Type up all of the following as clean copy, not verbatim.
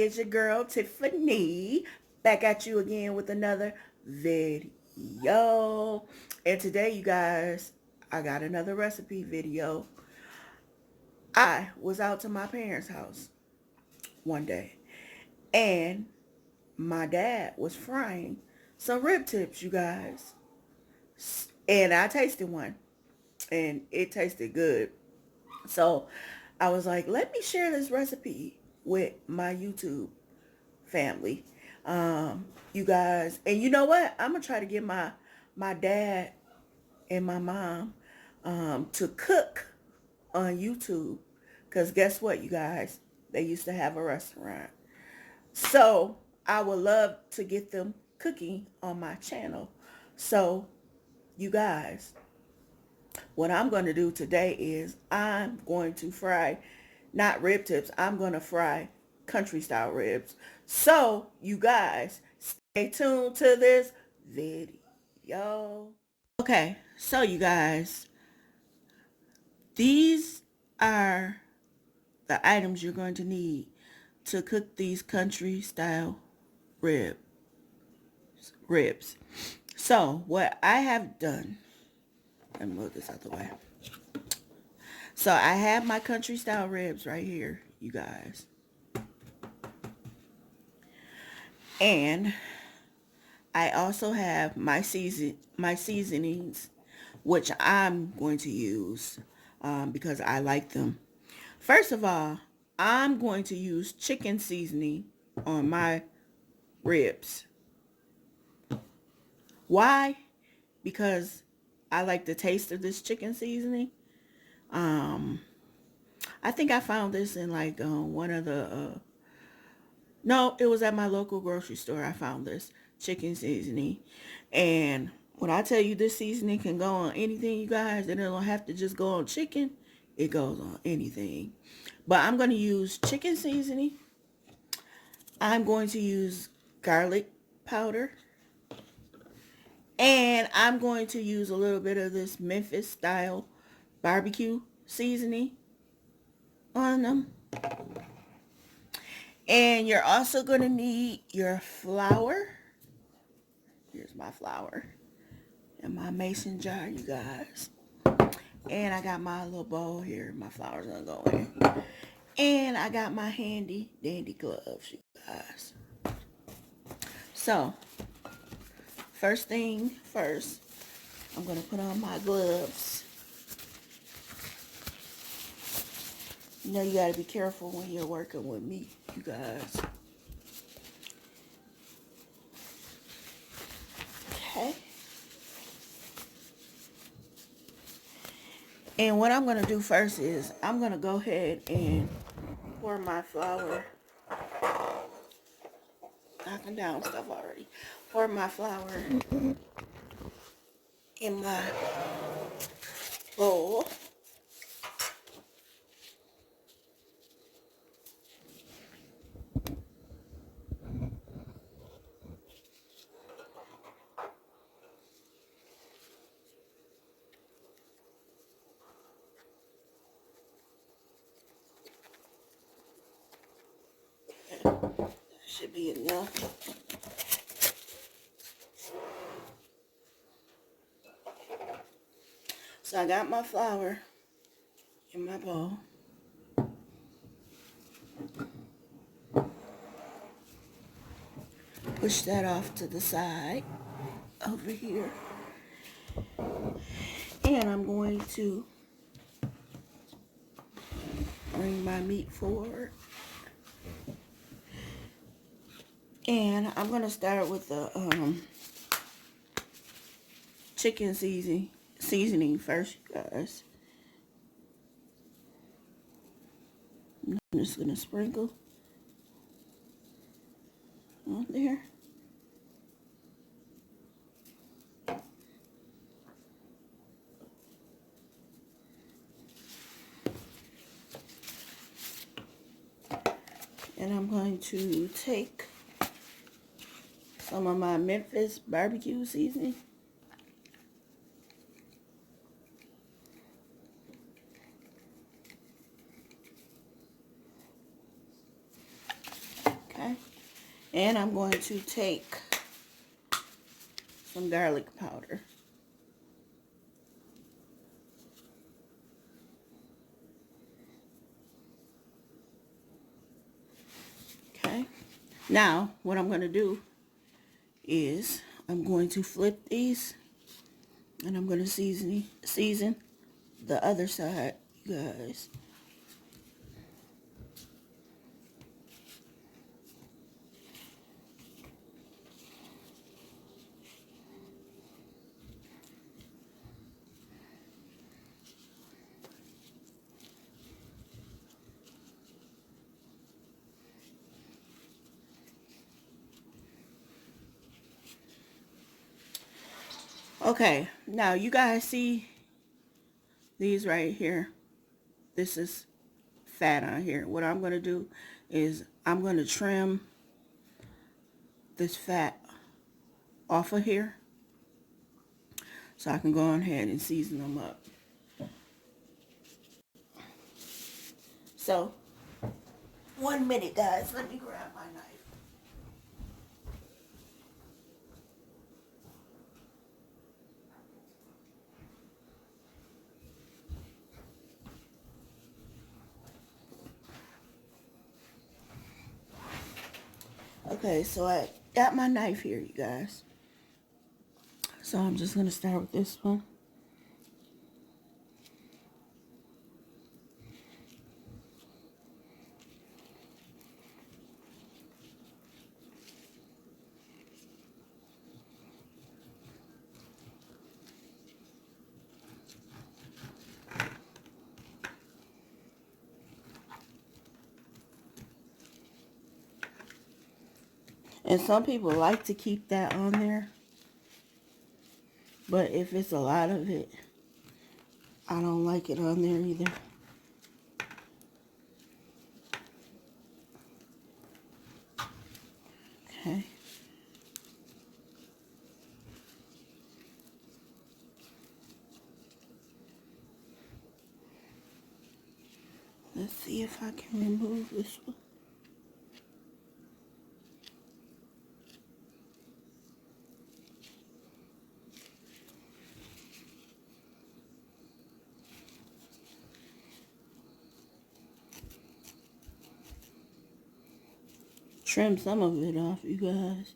is your girl Tiffany, back at you again with another video. And today, you guys, I got another recipe video. I was out to my parents' house one day, and my dad was frying some rib tips, you guys. And I tasted one, and it tasted good. So I was like, let me share this recipe with my YouTube family. You guys, and you know what? I'm gonna try to get my dad and my mom to cook on YouTube. Cause guess what, you guys? They used to have a restaurant. So I would love to get them cooking on my channel. So you guys, what I'm going to do today is I'm going to fry, not rib tips, I'm going to fry country style ribs. So you guys, stay tuned to this video. Okay, so you guys, these are the items you're going to need to cook these country style ribs. So what I have done, let me move this out the way. So I have my country style ribs right here, you guys. And I also have my seasonings, which I'm going to use because I like them. First of all, I'm going to use chicken seasoning on my ribs. Why? Because I like the taste of this chicken seasoning. I think I found this in like one of the no, it was at my local grocery store. I found this chicken seasoning. And when I tell you this seasoning can go on anything, you guys, then it don't have to just go on chicken. It goes on anything. But I'm going to use chicken seasoning. I'm going to use garlic powder. And I'm going to use a little bit of this Memphis style barbecue seasoning on them. And you're also going to need your flour. Here's my flour in my mason jar, you guys. And I got my little bowl here. My flour's going to go in. And I got my handy dandy gloves, you guys. So, first thing first, I'm going to put on my gloves. You know, you got to be careful when you're working with meat, you guys. Okay. And what I'm going to do first is I'm going to go ahead and pour my flour. Knocking down stuff already. Pour my flour in my bowl. That should be enough. So I got my flour in my bowl. Push that off to the side over here. And I'm going to bring my meat forward. And I'm going to start with the chicken seasoning first, you guys. I'm just going to sprinkle on there. And I'm going to take some of my Memphis barbecue seasoning. Okay. And I'm going to take some garlic powder. Okay. Now, what I'm going to do is I'm going to flip these and I'm going to season the other side, you guys. Okay, now you guys see these right here. This is fat on here. What I'm going to do is I'm going to trim this fat off of here so I can go on ahead and season them up. So, 1 minute, guys. Let me grab my knife. Okay, so I got my knife here, you guys. So I'm just going to start with this one. And some people like to keep that on there. But if it's a lot of it, I don't like it on there either. Okay. Let's see if I can remove this one. Trim some of it off, you guys.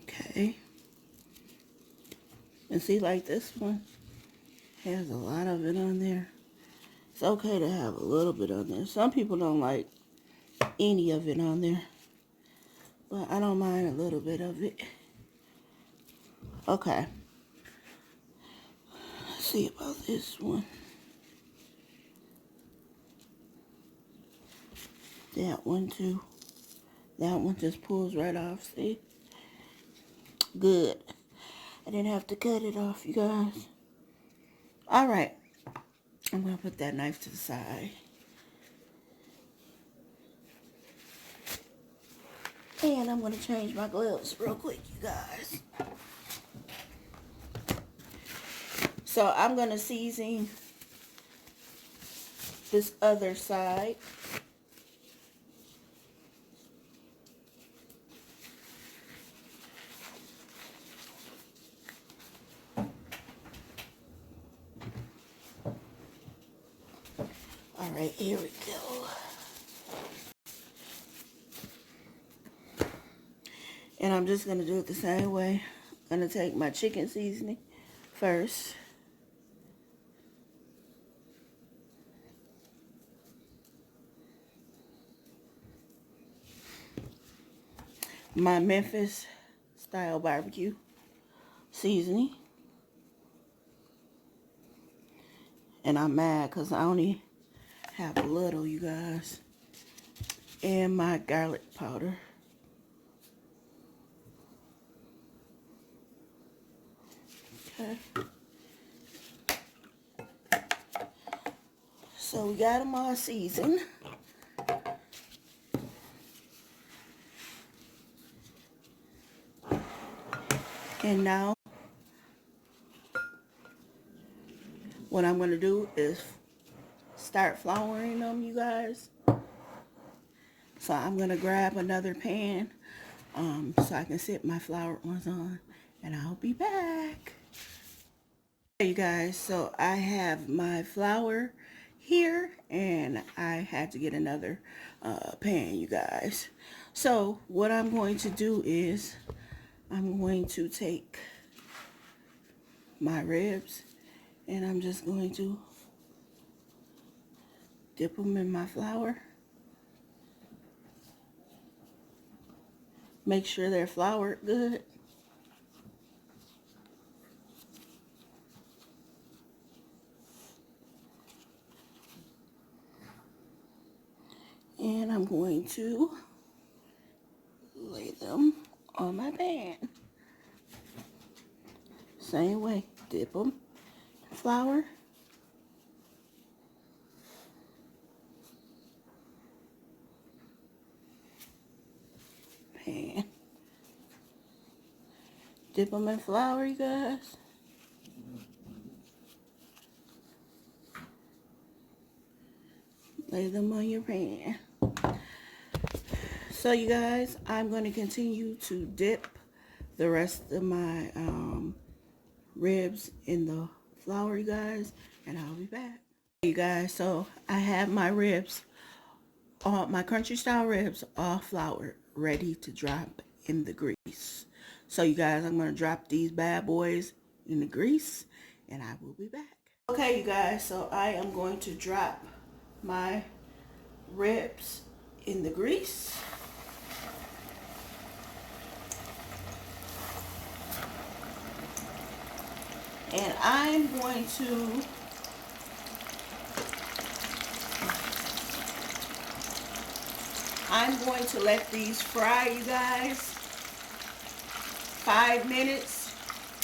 Okay. And see, like this one has a lot of it on there. It's okay to have a little bit on there. Some people don't like any of it on there, but I don't mind a little bit of it. Okay. Let's see about this one. That one too. That one just pulls right off, see? Good. I didn't have to cut it off, you guys. Alright. I'm going to put that knife to the side. And I'm going to change my gloves real quick, you guys. So I'm going to season this other side. Alright, here we go. And I'm just going to do it the same way. I'm going to take my chicken seasoning first. My Memphis style barbecue seasoning. And I'm mad because I only have a little, you guys. And my garlic powder. Okay. So we got them all seasoned. And now what I'm going to do is start flouring them, you guys. So I'm going to grab another pan so I can sit my floured ones on. And I'll be back. Hey, you guys, so I have my flour here. And I had to get another pan, you guys. So what I'm going to do is I'm going to take my ribs and I'm just going to dip them in my flour. Make sure they're floured good. And I'm going to lay them on my pan. Same way, dip them in flour. Pan. Dip them in flour, you guys. Lay them on your pan. So you guys, I'm going to continue to dip the rest of my ribs in the flour, you guys, and I'll be back. You guys, so I have my ribs, all my country style ribs, all floured, ready to drop in the grease. So you guys, I'm going to drop these bad boys in the grease, and I will be back. Okay, you guys, so I am going to drop my ribs in the grease. And I'm going to let these fry, you guys, 5 minutes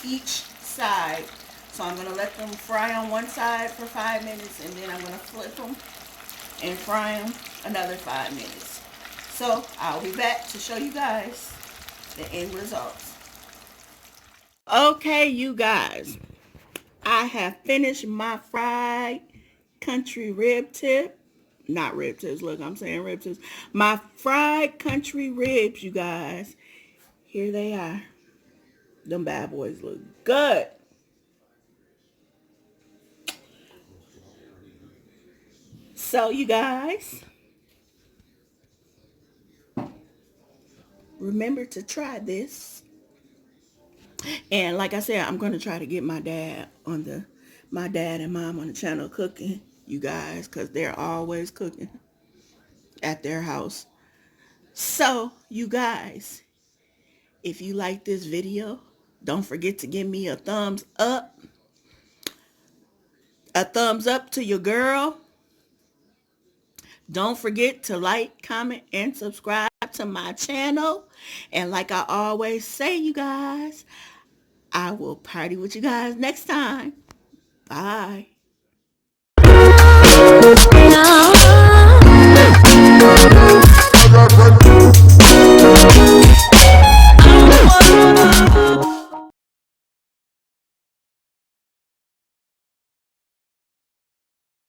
each side. So I'm going to let them fry on one side for 5 minutes, and then I'm going to flip them and fry them another 5 minutes. So I'll be back to show you guys the end results. Okay, you guys, I have finished my fried country rib tip. Not rib tips, look, I'm saying rib tips. My fried country ribs, you guys. Here they are. Them bad boys look good. So, you guys, remember to try this. And like I said, I'm going to try to get my dad and mom on the channel cooking, you guys, because they're always cooking at their house. So, you guys, if you like this video, don't forget to give me a thumbs up. A thumbs up to your girl. Don't forget to like, comment, and subscribe to my channel. And like I always say, you guys, I will party with you guys next time. Bye.